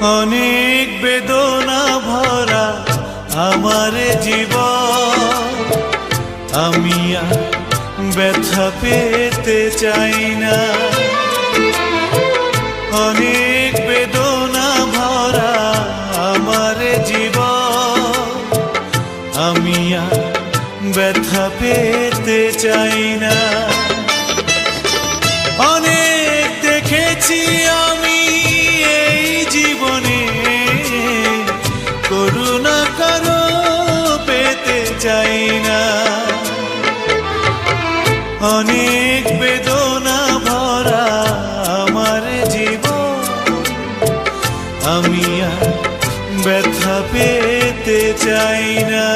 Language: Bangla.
অনেক বেদনা ভরা আমার জীবন, আমি আর ব্যথা পেতে চাই না। অনেক বেদনা ভরা আমার জীবন, আমি আর ব্যথা পেতে চাই না। অনেক দেখেছি আমি এই জীবনে, করুণা কারো পেতে চাই না। অনেক বেদনা ভরা আমার জীবন, আমি আর ব্যথা পেতে চাই না।